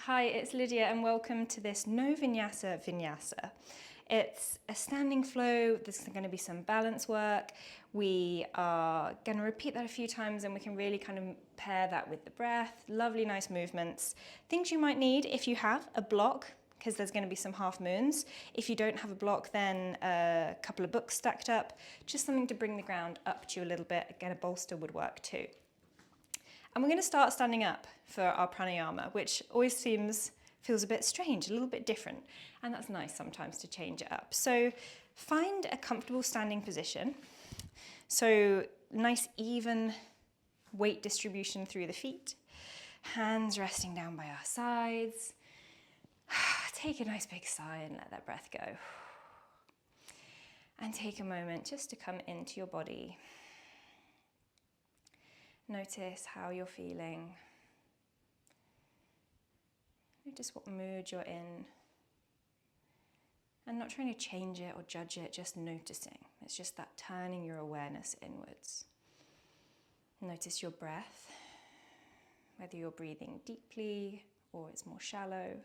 Hi, it's Lydia and welcome to this No Vinyasa Vinyasa. It's a standing flow. There's going to be some balance work. We are going to repeat that a few times and we can really kind of pair that with the breath. Lovely, nice movements. Things you might need if you have a block, because there's going to be some half moons. If you don't have a block, then a couple of books stacked up. Just something to bring the ground up to you a little bit. Again, a bolster would work too. And we're going to start standing up for our pranayama, which always feels a bit strange, a little bit different. And that's nice sometimes to change it up. So find a comfortable standing position. So nice even weight distribution through the feet. Hands resting down by our sides. Take a nice big sigh and let that breath go. And take a moment just to come into your body. Notice how you're feeling. Notice what mood you're in. And not trying to change it or judge it, just noticing. It's just that turning your awareness inwards. Notice your breath, whether you're breathing deeply or it's more shallow,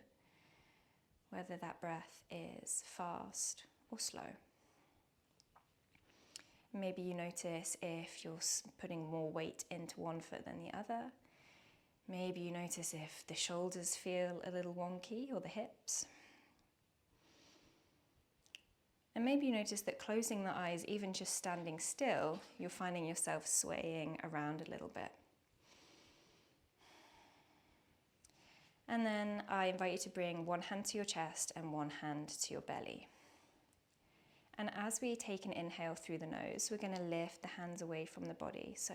whether that breath is fast or slow. Maybe you notice if you're putting more weight into one foot than the other. Maybe you notice if the shoulders feel a little wonky or the hips. And maybe you notice that closing the eyes, even just standing still, you're finding yourself swaying around a little bit. And then I invite you to bring one hand to your chest and one hand to your belly. And as we take an inhale through the nose, we're going to lift the hands away from the body. So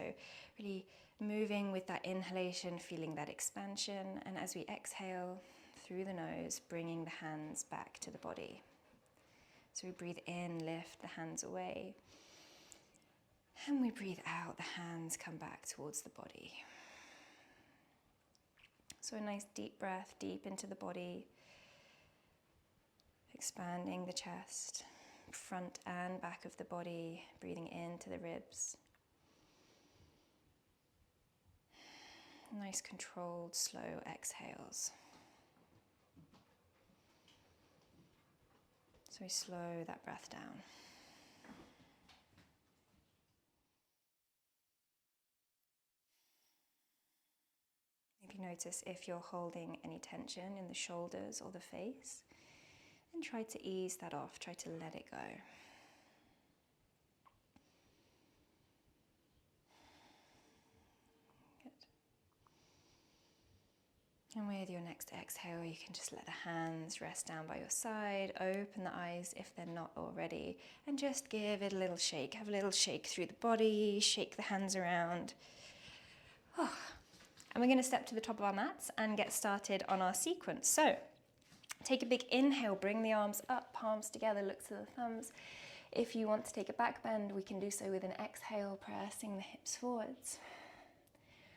really moving with that inhalation, feeling that expansion. And as we exhale through the nose, bringing the hands back to the body. So we breathe in, lift the hands away. And we breathe out, the hands come back towards the body. So a nice deep breath, deep into the body. Expanding the chest. Front and back of the body, breathing into the ribs. Nice controlled, slow exhales. So we slow that breath down. Maybe notice if you're holding any tension in the shoulders or the face. And try to ease that off, try to let it go. Good. And with your next exhale, you can just let the hands rest down by your side, open the eyes if they're not already, and just give it a little shake. Have a little shake through the body, shake the hands around. Oh. And we're going to step to the top of our mats and get started on our sequence. So, take a big inhale, bring the arms up, palms together, look to the thumbs. If you want to take a back bend, we can do so with an exhale, pressing the hips forwards.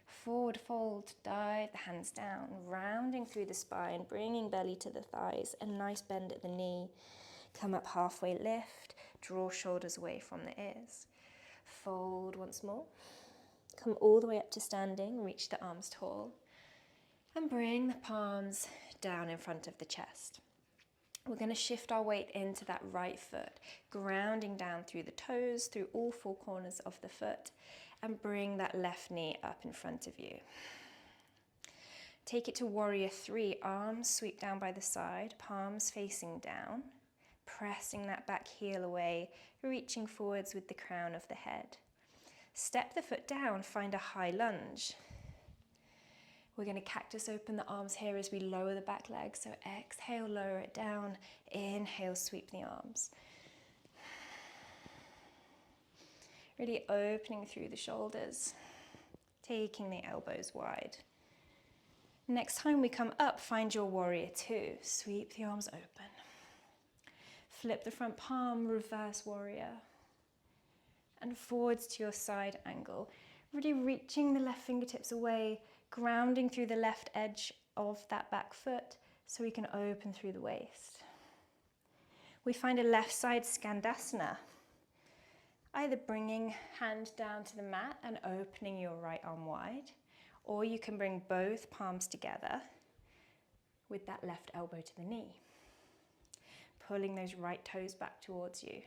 Forward fold, dive the hands down, rounding through the spine, bringing belly to the thighs, a nice bend at the knee. Come up halfway, lift, draw shoulders away from the ears. Fold once more. Come all the way up to standing, reach the arms tall. And bring the palms down in front of the chest. We're going to shift our weight into that right foot, grounding down through the toes, through all four corners of the foot, and bring that left knee up in front of you. Take it to warrior three, arms sweep down by the side, palms facing down, pressing that back heel away, reaching forwards with the crown of the head. Step the foot down, find a high lunge. We're going to cactus open the arms here as we lower the back leg. So exhale, lower it down. Inhale, sweep the arms. Really opening through the shoulders. Taking the elbows wide. Next time we come up, find your warrior two. Sweep the arms open. Flip the front palm, reverse warrior. And forwards to your side angle. Really reaching the left fingertips away, grounding through the left edge of that back foot so we can open through the waist. We find a left side skandasana, either bringing hand down to the mat and opening your right arm wide, or you can bring both palms together with that left elbow to the knee. Pulling those right toes back towards you.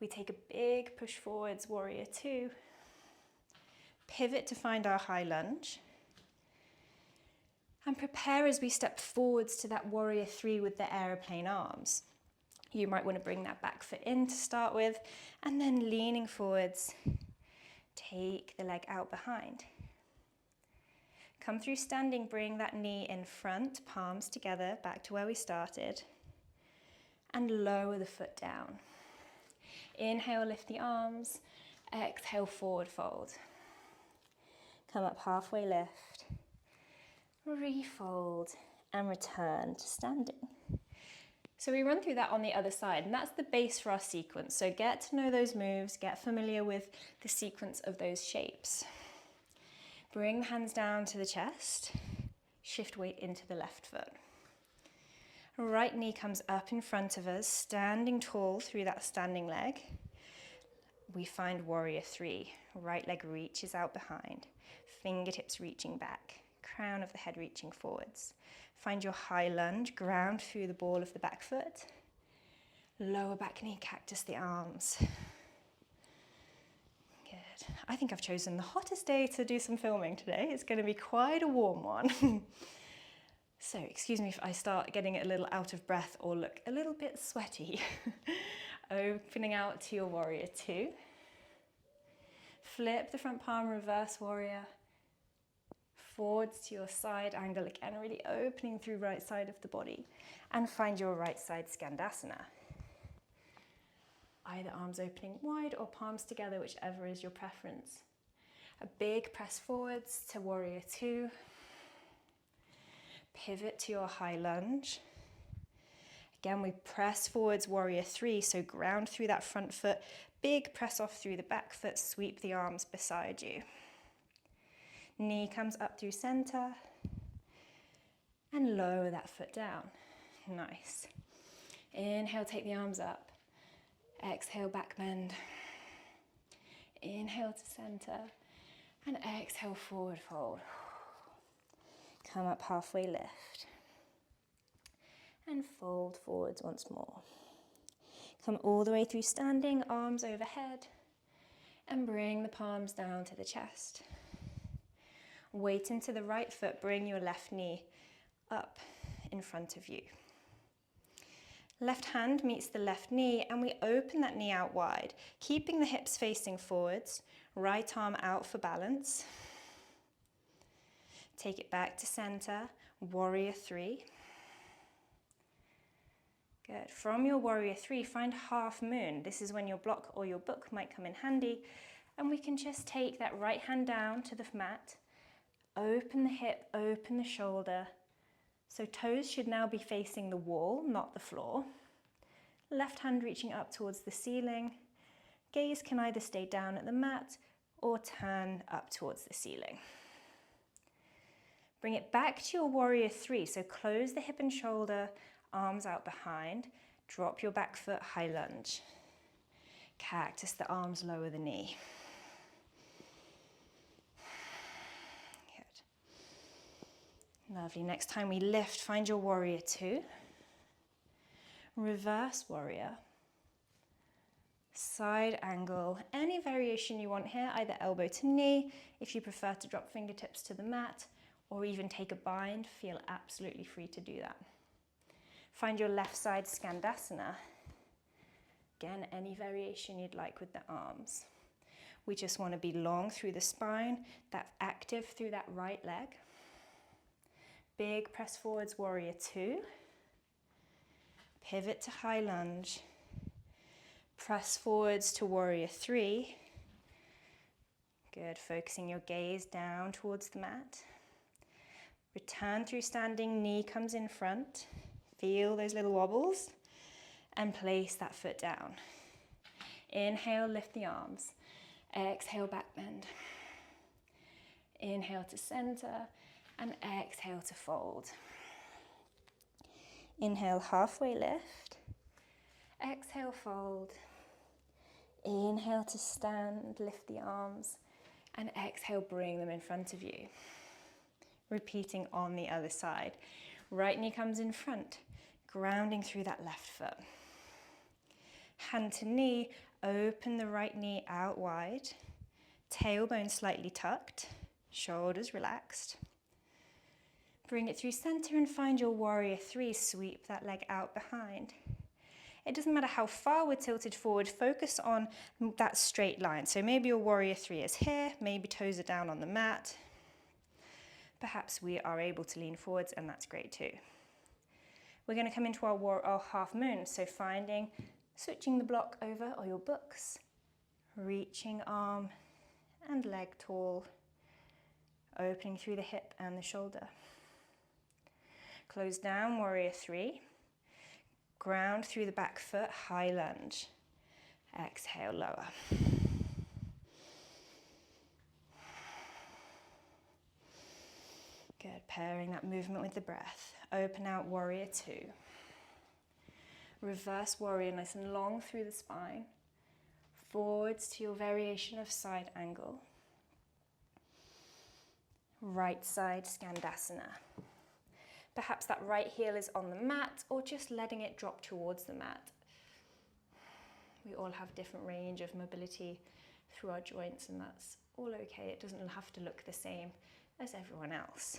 We take a big push forwards, warrior two. Pivot to find our high lunge. And prepare as we step forwards to that warrior three with the aeroplane arms. You might want to bring that back foot in to start with, and then leaning forwards, take the leg out behind. Come through standing, bring that knee in front, palms together, back to where we started, and lower the foot down. Inhale, lift the arms, exhale, forward fold. Come up halfway lift, refold, and return to standing. So we run through that on the other side, and that's the base for our sequence. So get to know those moves, get familiar with the sequence of those shapes. Bring the hands down to the chest, shift weight into the left foot. Right knee comes up in front of us, standing tall through that standing leg. We find warrior three. Right leg reaches out behind, fingertips reaching back, crown of the head reaching forwards. Find your high lunge, ground through the ball of the back foot. Lower back knee, cactus the arms. Good. I think I've chosen the hottest day to do some filming today. It's going to be quite a warm one. So excuse me if I start getting a little out of breath or look a little bit sweaty. Opening out to your warrior two. Flip the front palm, reverse warrior. Forwards to your side angle again, really opening through right side of the body. And find your right side skandasana. Either arms opening wide or palms together, whichever is your preference. A big press forwards to warrior two. Pivot to your high lunge. Again, we press forwards, warrior three, so ground through that front foot. Big press off through the back foot, sweep the arms beside you. Knee comes up through center. And lower that foot down. Nice. Inhale, take the arms up. Exhale, back bend. Inhale to center. And exhale, forward fold. Come up halfway lift. And fold forwards once more. Come all the way through standing, arms overhead. And bring the palms down to the chest. Weight into the right foot, bring your left knee up in front of you. Left hand meets the left knee and we open that knee out wide, keeping the hips facing forwards, right arm out for balance. Take it back to center, warrior three. Good. From your warrior three, find half moon. This is when your block or your book might come in handy. And we can just take that right hand down to the mat, open the hip, open the shoulder. So toes should now be facing the wall, not the floor. Left hand reaching up towards the ceiling. Gaze can either stay down at the mat or turn up towards the ceiling. Bring it back to your warrior three. So close the hip and shoulder, arms out behind. Drop your back foot, high lunge. Cactus the arms, lower the knee. Lovely. Next time we lift, find your warrior two. Reverse warrior. Side angle. Any variation you want here, either elbow to knee, if you prefer to drop fingertips to the mat, or even take a bind, feel absolutely free to do that. Find your left side skandasana. Again, any variation you'd like with the arms. We just want to be long through the spine, that active through that right leg. Big press forwards, warrior two. Pivot to high lunge. Press forwards to warrior three. Good, focusing your gaze down towards the mat. Return through standing, knee comes in front. Feel those little wobbles. And place that foot down. Inhale, lift the arms. Exhale, back bend. Inhale to center. And exhale to fold. Inhale, halfway lift. Exhale, fold. Inhale to stand, lift the arms. And exhale, bring them in front of you. Repeating on the other side. Right knee comes in front, grounding through that left foot. Hand to knee, open the right knee out wide, tailbone slightly tucked, shoulders relaxed. Bring it through center and find your warrior three. Sweep that leg out behind. It doesn't matter how far we're tilted forward, focus on that straight line. So maybe your warrior three is here, maybe toes are down on the mat. Perhaps we are able to lean forwards, and that's great too. We're going to come into our half moon, so switching the block over or your books, reaching arm and leg tall, opening through the hip and the shoulder. Close down, warrior three. Ground through the back foot, high lunge. Exhale, lower. Good, pairing that movement with the breath. Open out, warrior two. Reverse warrior, nice and long through the spine. Forwards to your variation of side angle. Right side, skandasana. Perhaps that right heel is on the mat or just letting it drop towards the mat. We all have different range of mobility through our joints, and that's all okay. It doesn't have to look the same as everyone else.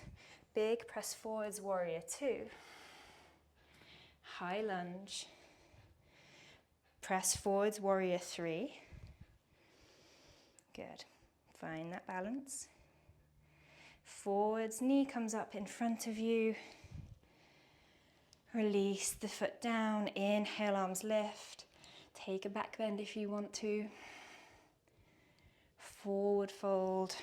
Big press forwards, warrior two. High lunge. Press forwards, warrior three. Good. Find that balance. Forwards, knee comes up in front of you. Release the foot down. Inhale, arms lift. Take a back bend if you want to. Forward fold.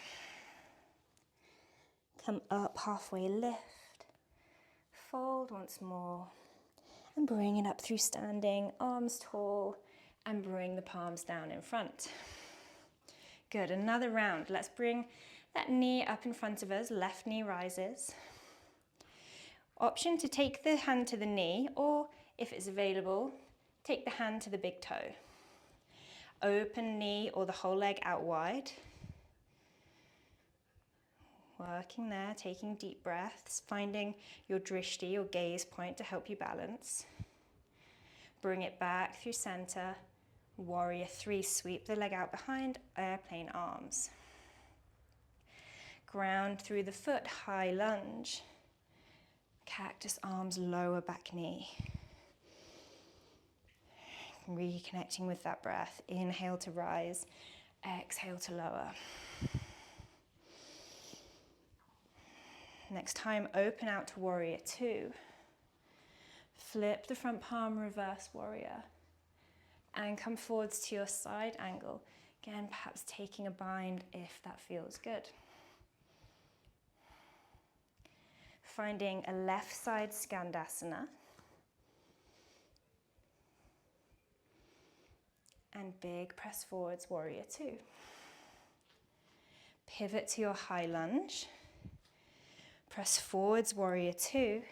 Come up, halfway lift. Fold once more. And bring it up through standing, arms tall, and bring the palms down in front. Good, another round. Let's bring that knee up in front of us, left knee rises. Option to take the hand to the knee, or if it's available, take the hand to the big toe. Open knee or the whole leg out wide. Working there, taking deep breaths, finding your drishti, your gaze point, to help you balance. Bring it back through center. Warrior three, sweep the leg out behind, airplane arms. Ground through the foot, high lunge. Cactus arms, lower back knee. Reconnecting with that breath. Inhale to rise, exhale to lower. Next time, open out to warrior two. Flip the front palm, reverse warrior. And come forwards to your side angle. Again, perhaps taking a bind if that feels good. Finding a left side skandasana. And big press forwards, warrior two. Pivot to your high lunge. Press forwards, warrior two.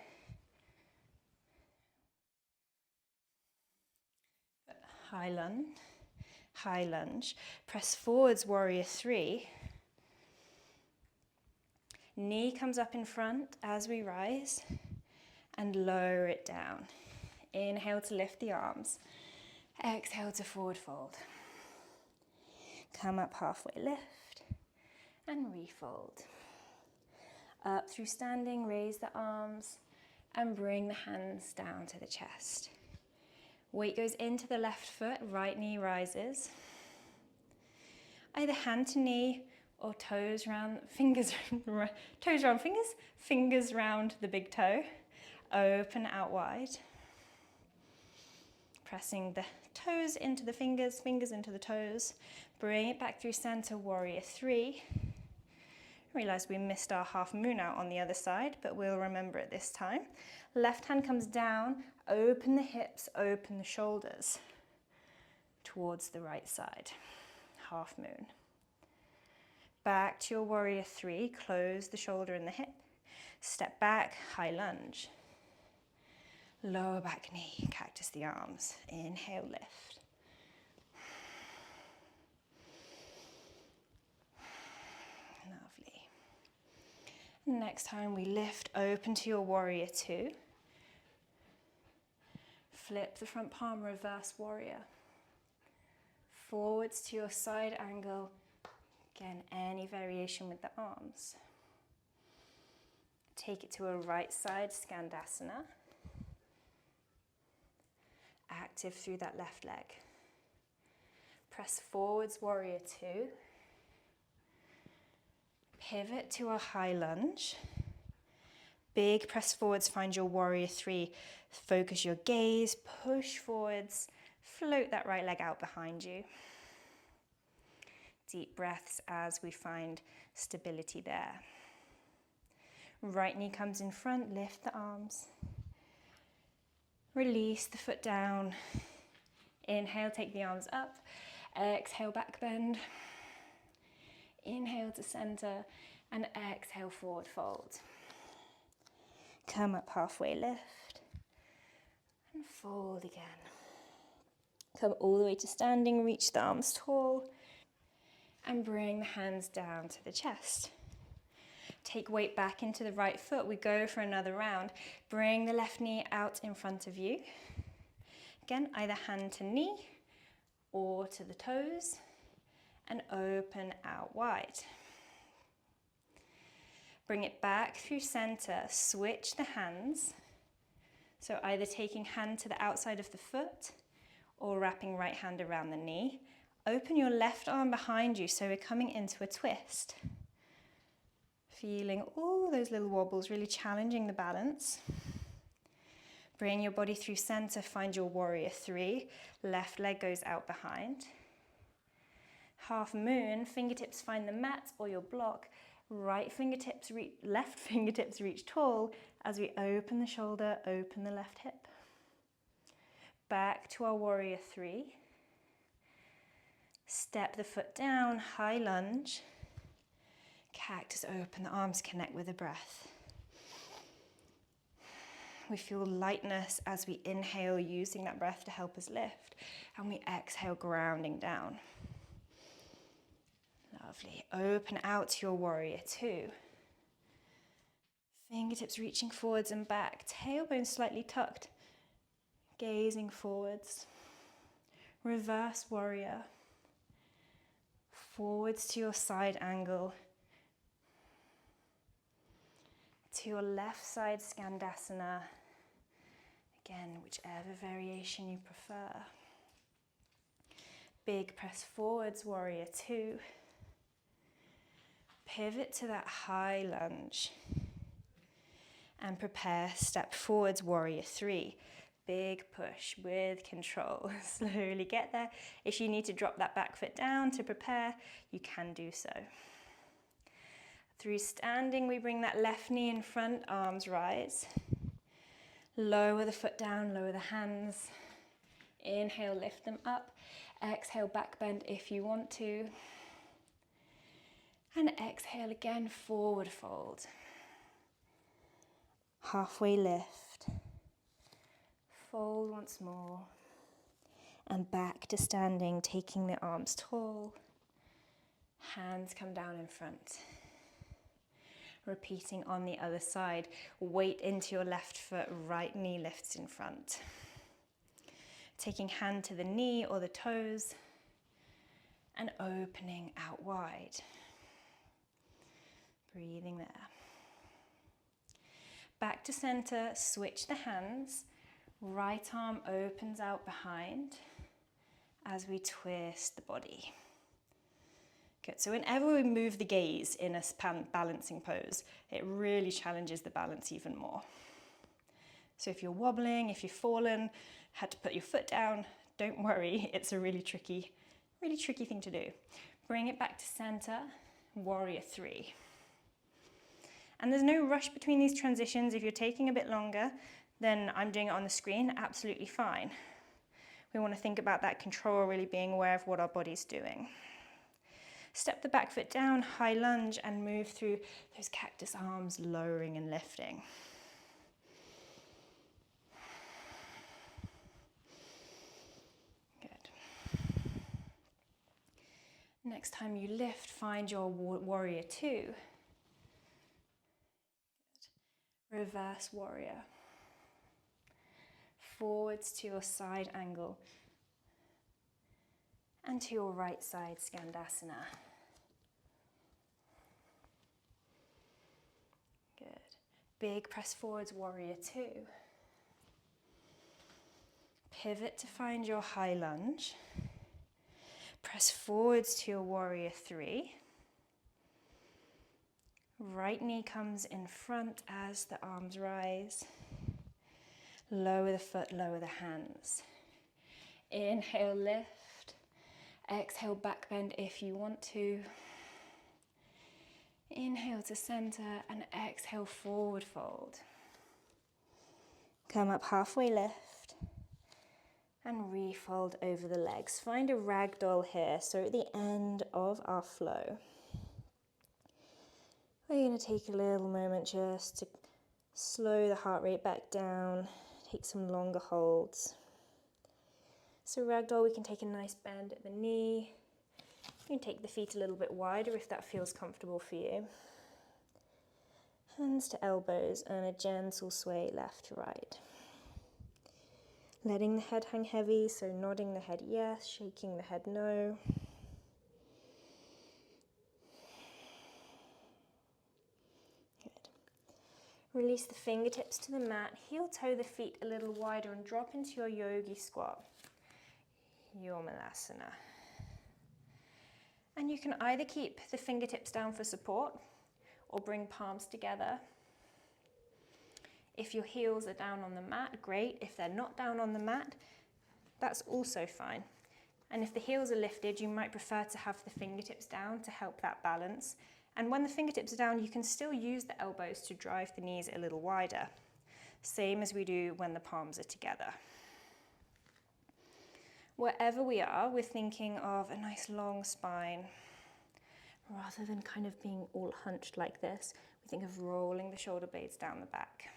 High lunge. Press forwards, warrior three. Knee comes up in front as we rise, and lower it down. Inhale to lift the arms. Exhale to forward fold. Come up, halfway lift, and refold. Up through standing, raise the arms, and bring the hands down to the chest. Weight goes into the left foot, right knee rises. Either hand to knee or toes round fingers, fingers round the big toe. Open out wide. Pressing the toes into the fingers, fingers into the toes. Bring it back through center, warrior three. Realize we missed our half moon out on the other side, but we'll remember it this time. Left hand comes down, open the hips, open the shoulders towards the right side. Half moon. Back to your warrior three, close the shoulder and the hip. Step back, high lunge. Lower back knee, cactus the arms. Inhale, lift. Lovely. Next time we lift, open to your warrior two. Flip the front palm, reverse warrior. Forwards to your side angle. Again, any variation with the arms. Take it to a right side skandasana. Active through that left leg. Press forwards, warrior two. Pivot to a high lunge. Big press forwards, find your warrior three. Focus your gaze, push forwards, float that right leg out behind you. Deep breaths as we find stability there. Right knee comes in front, lift the arms. Release the foot down. Inhale, take the arms up. Exhale, back bend. Inhale to center and exhale, forward fold. Come up halfway, lift and fold again. Come all the way to standing, reach the arms tall and bring the hands down to the chest. Take weight back into the right foot. We go for another round. Bring the left knee out in front of you. Again, either hand to knee or to the toes and open out wide. Bring it back through center. Switch the hands. So either taking hand to the outside of the foot or wrapping right hand around the knee. Open your left arm behind you so we're coming into a twist. Feeling all those little wobbles, really challenging the balance. Bring your body through center, find your warrior three. Left leg goes out behind. Half moon, fingertips find the mat or your block. Right fingertips reach, left fingertips reach tall as we open the shoulder, open the left hip. Back to our warrior three. Step the foot down, high lunge. Cactus, open the arms, connect with the breath. We feel lightness as we inhale, using that breath to help us lift. And we exhale, grounding down. Lovely. Open out to your warrior two. Fingertips reaching forwards and back. Tailbone slightly tucked. Gazing forwards. Reverse warrior. Forwards to your side angle. To your left side skandasana. Again, whichever variation you prefer. Big press forwards, warrior two. Pivot to that high lunge. And prepare, step forwards, warrior three. Big push with control. Slowly get there. If you need to drop that back foot down to prepare, you can do so. Through standing, we bring that left knee in front, arms rise. Lower the foot down, lower the hands. Inhale, lift them up. Exhale, back bend if you want to. And exhale again, forward fold. Halfway lift. Fold once more. And back to standing, taking the arms tall. Hands come down in front. Repeating on the other side. Weight into your left foot, right knee lifts in front. Taking hand to the knee or the toes and opening out wide. Breathing there. Back to center, switch the hands. Right arm opens out behind as we twist the body. Good, so whenever we move the gaze in a balancing pose, it really challenges the balance even more. So if you're wobbling, if you've fallen, had to put your foot down, don't worry, it's a really tricky thing to do. Bring it back to center, warrior three. And there's no rush between these transitions. If you're taking a bit longer, then I'm doing it on the screen, absolutely fine. We want to think about that control, really being aware of what our body's doing. Step the back foot down, high lunge, and move through those cactus arms, lowering and lifting. Good. Next time you lift, find your warrior two. Reverse warrior. Forwards to your side angle. And to your right side, skandasana. Good. Big press forwards, warrior two. Pivot to find your high lunge. Press forwards to your warrior three. Right knee comes in front as the arms rise. Lower the foot, lower the hands. Inhale, lift. Exhale, back bend if you want to. Inhale to center and exhale, forward fold. Come up halfway, lift. And refold over the legs. Find a ragdoll here, so at the end of our flow. We're going to take a little moment just to slow the heart rate back down, take some longer holds. So ragdoll, we can take a nice bend at the knee. You can take the feet a little bit wider if that feels comfortable for you. Hands to elbows and a gentle sway left to right. Letting the head hang heavy, so nodding the head yes, shaking the head no. Good. Release the fingertips to the mat, heel toe the feet a little wider and drop into your yogi squat, your malasana. And you can either keep the fingertips down for support or bring palms together. If your heels are down on the mat, great. If they're not down on the mat, that's also fine. And if the heels are lifted, you might prefer to have the fingertips down to help that balance. And when the fingertips are down, you can still use the elbows to drive the knees a little wider. Same as we do when the palms are together. Wherever we are, we're thinking of a nice long spine. Rather than kind of being all hunched like this, we think of rolling the shoulder blades down the back.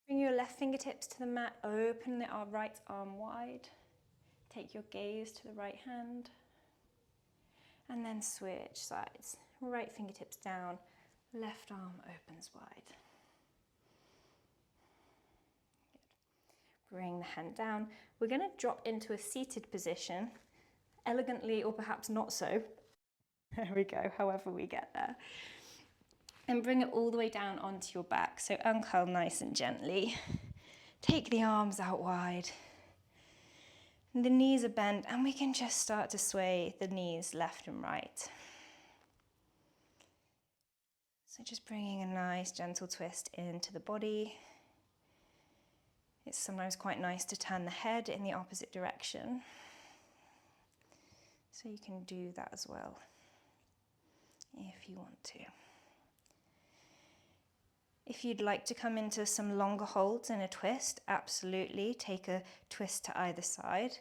Bring your left fingertips to the mat, open the right arm wide. Take your gaze to the right hand. And then switch sides. Right fingertips down, left arm opens wide. Good. Bring the hand down. We're going to drop into a seated position, elegantly or perhaps not so. There we go, however we get there. And bring it all the way down onto your back. So uncurl nice and gently. Take the arms out wide. And the knees are bent and we can just start to sway the knees left and right. So just bringing a nice gentle twist into the body. It's sometimes quite nice to turn the head in the opposite direction. So you can do that as well if you want to. If you'd like to come into some longer holds in a twist, absolutely take a twist to either side.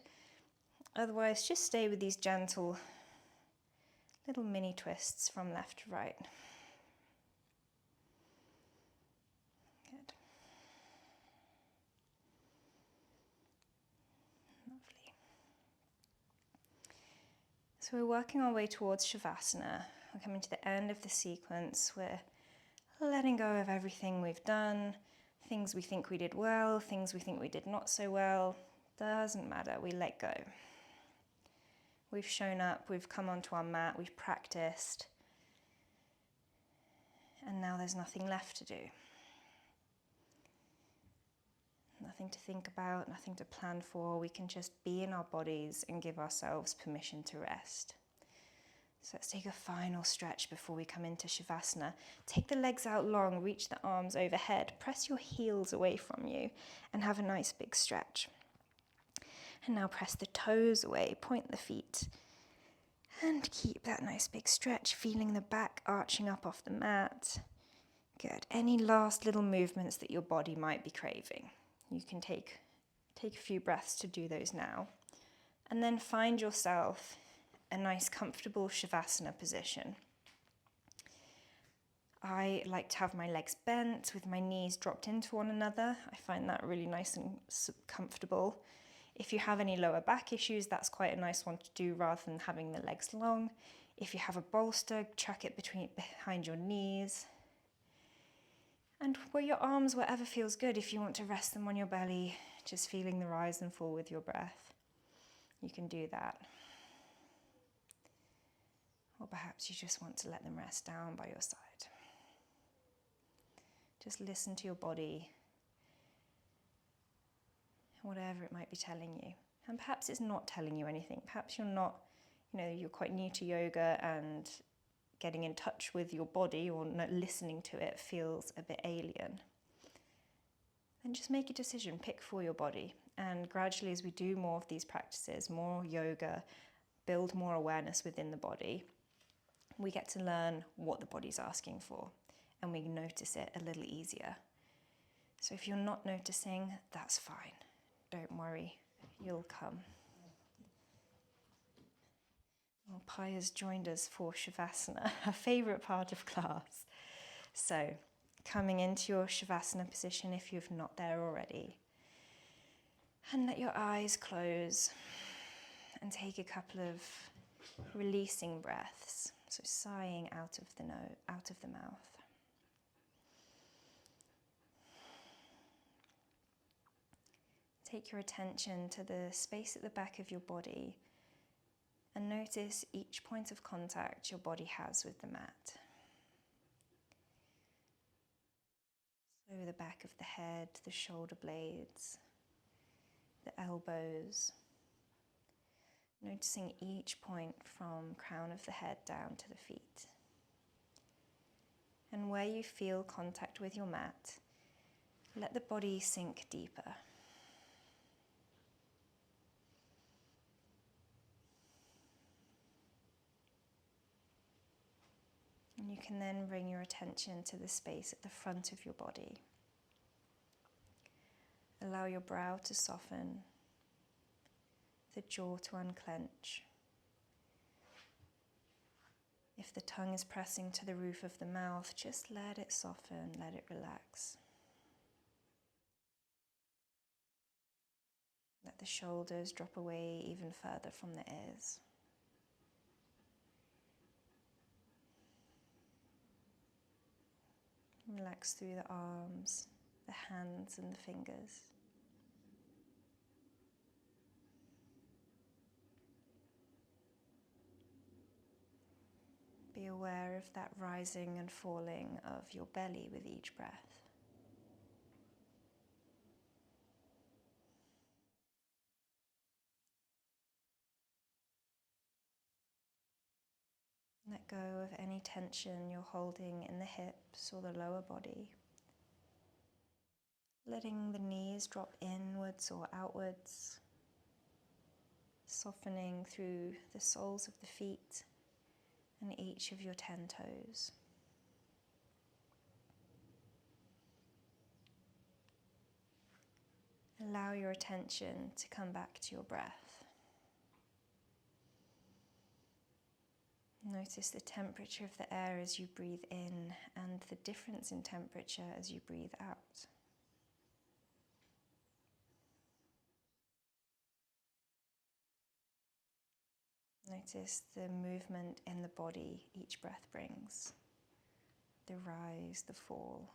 Otherwise, just stay with these gentle little mini twists from left to right. Good. Lovely. So we're working our way towards Shavasana. We're coming to the end of the sequence. We're letting go of everything we've done, things we think we did well, things we think we did not so well. Doesn't matter, we let go. We've shown up, we've come onto our mat, we've practiced, and now there's nothing left to do. Nothing to think about, nothing to plan for. We can just be in our bodies and give ourselves permission to rest. So let's take a final stretch before we come into Shavasana. Take the legs out long, reach the arms overhead, press your heels away from you and have a nice big stretch. And now press the toes away, point the feet and keep that nice big stretch, feeling the back arching up off the mat. Good. Any last little movements that your body might be craving. You can take a few breaths to do those now. And then find yourself a nice comfortable Shavasana position. I like to have my legs bent with my knees dropped into one another. I find that really nice and comfortable. If you have any lower back issues, that's quite a nice one to do rather than having the legs long. If you have a bolster, chuck it behind your knees. And where your arms, wherever feels good, if you want to rest them on your belly, just feeling the rise and fall with your breath, you can do that. Or perhaps you just want to let them rest down by your side. Just listen to your body, whatever it might be telling you. And perhaps it's not telling you anything. Perhaps you're not, you're quite new to yoga and getting in touch with your body or not listening to it feels a bit alien. Then just make a decision, pick for your body. And gradually, as we do more of these practices, more yoga, build more awareness within the body, we get to learn what the body's asking for, and we notice it a little easier. So if you're not noticing, that's fine. Don't worry, you'll come. Well, Pai has joined us for Shavasana, her favourite part of class. So, coming into your Shavasana position if you're not there already. And let your eyes close and take a couple of releasing breaths. So sighing out of the mouth. Take your attention to the space at the back of your body and notice each point of contact your body has with the mat. So the back of the head, the shoulder blades, the elbows. Noticing each point from crown of the head down to the feet. And where you feel contact with your mat, let the body sink deeper. And you can then bring your attention to the space at the front of your body. Allow your brow to soften, the jaw to unclench. If the tongue is pressing to the roof of the mouth, just let it soften, let it relax. Let the shoulders drop away even further from the ears. Relax through the arms, the hands and the fingers. Be aware of that rising and falling of your belly with each breath. Let go of any tension you're holding in the hips or the lower body. Letting the knees drop inwards or outwards. Softening through the soles of the feet and each of your 10 toes. Allow your attention to come back to your breath. Notice the temperature of the air as you breathe in and the difference in temperature as you breathe out. Notice the movement in the body each breath brings, the rise, the fall.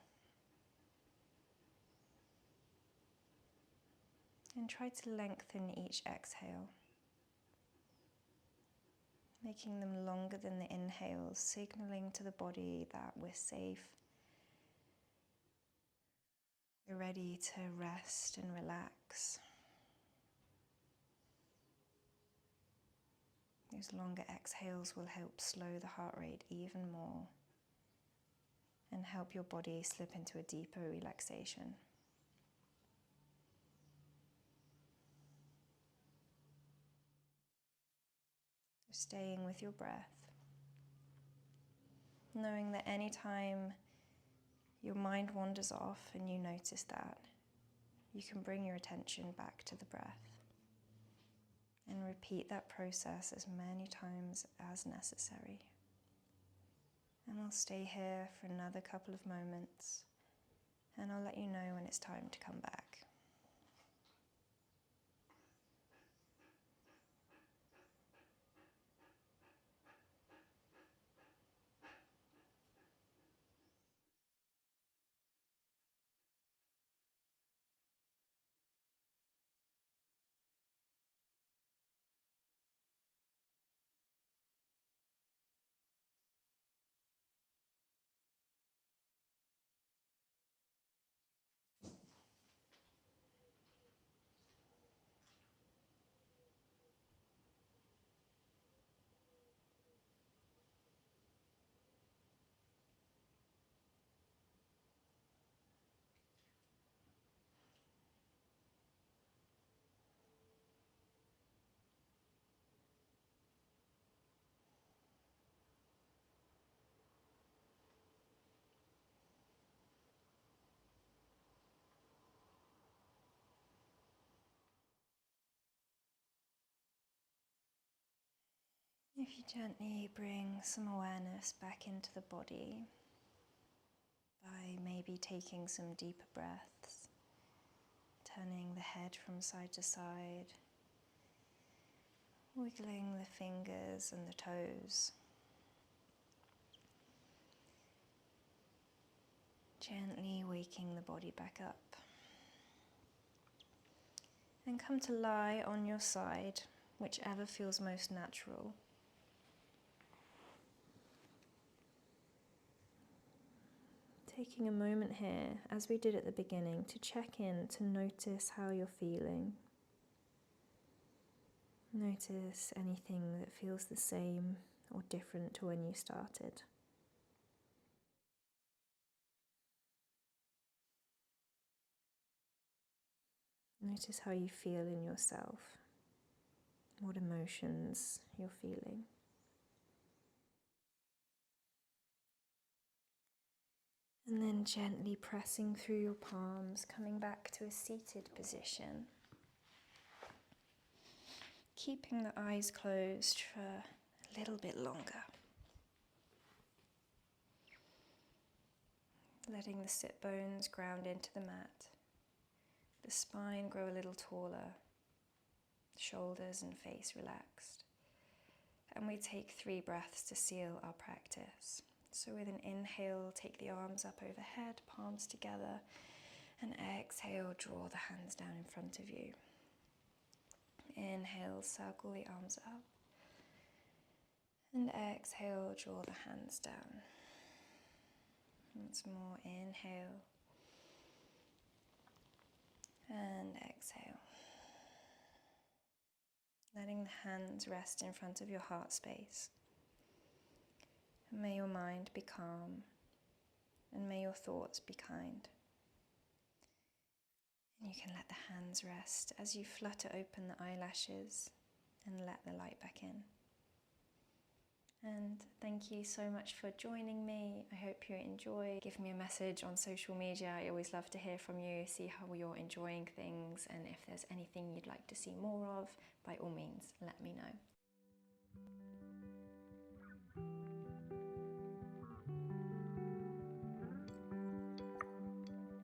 And try to lengthen each exhale, making them longer than the inhales, signaling to the body that we're safe, we're ready to rest and relax. Those longer exhales will help slow the heart rate even more and help your body slip into a deeper relaxation. Staying with your breath, knowing that any time your mind wanders off and you notice that, you can bring your attention back to the breath and repeat that process as many times as necessary. And I'll stay here for another couple of moments and I'll let you know when it's time to come back. If you gently bring some awareness back into the body by maybe taking some deeper breaths, turning the head from side to side, wiggling the fingers and the toes, gently waking the body back up. And come to lie on your side, whichever feels most natural. Taking a moment here, as we did at the beginning, to check in, to notice how you're feeling. Notice anything that feels the same or different to when you started. Notice how you feel in yourself, what emotions you're feeling. And then gently pressing through your palms, coming back to a seated position. Keeping the eyes closed for a little bit longer. Letting the sit bones ground into the mat. The spine grow a little taller. Shoulders and face relaxed. And we take 3 breaths to seal our practice. So with an inhale, take the arms up overhead, palms together. And exhale, draw the hands down in front of you. Inhale, circle the arms up. And exhale, draw the hands down. Once more, inhale. And exhale. Letting the hands rest in front of your heart space. And may your mind be calm. And may your thoughts be kind. And you can let the hands rest as you flutter open the eyelashes and let the light back in. And thank you so much for joining me. I hope you enjoy. Give me a message on social media. I always love to hear from you, see how you're enjoying things, and if there's anything you'd like to see more of, by all means, let me know.